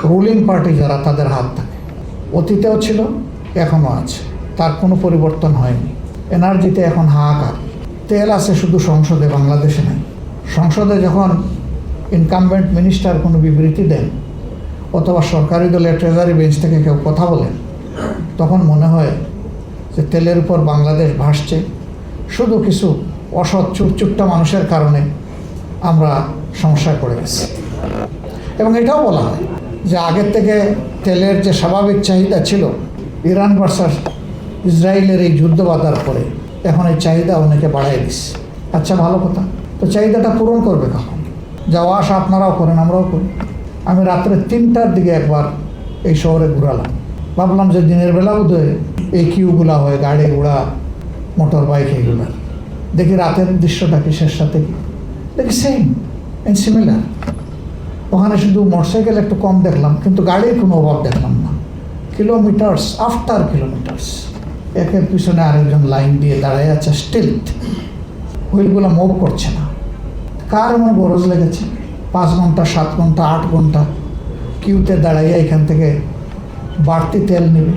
Ruling party যারা তাদের হাত থাকে। অতীতেও ছিল, এখনও আছে, তার কোনো পরিবর্তন হয়নি। এনার্জিতে এখন হাহাকার। তেল আছে শুধু সংসদে, বাংলাদেশে নাই। সংসদে যখন ইনকামবেন্ট মিনিস্টার কোনো বিবৃতি দেন অথবা সরকারি দলের ট্রেজারি বেঞ্চ থেকে কেউ কথা বলেন, তখন মনে হয় যে তেলের উপর বাংলাদেশ ভাসছে। শুধু কিছু অসৎ চুপচুপটা মানুষের কারণে আমরা সমস্যায় পড়ে গেছি। এবং এটাও বলা হয় যে আগের থেকে তেলের যে স্বাভাবিক চাহিদা ছিল, ইরান ভার্সাস ইসরায়েলের এই যুদ্ধ বাধার পরে এখন এই চাহিদা অনেকে বাড়াই দিচ্ছে। আচ্ছা, ভালো কথা। তো চাহিদাটা পূরণ করবে কখন? যাওয়া আসা আপনারাও করেন, আমরাও করি। আমি রাত্রে 3টার দিকে একবার এই শহরে ঘুরালাম। ভাবলাম যে দিনের বেলা বোধহয় এই কিউগুলা হয়, গাড়ি ঘোড়া, মোটর বাইক এগুলার। দেখি রাতের দৃশ্যটা কিসের সাথে কি, দেখি সেম অ্যান্ড সিমিলার। ওখানে শুধু মোটরসাইকেল একটু কম দেখলাম, কিন্তু গাড়ির কোনো অভাব দেখলাম না। কিলোমিটার্স আফটার কিলোমিটার্স একের পিছনে আরেকজন লাইন দিয়ে দাঁড়ায় আছে, স্টিলথ। হুইলগুলো মুভ করছে না। কার এমন গরজ লেগেছে 5 ঘন্টা, 7 ঘন্টা, 8 ঘন্টা কিউতে দাঁড়াইয়া এখান থেকে বাড়তি তেল নেবে?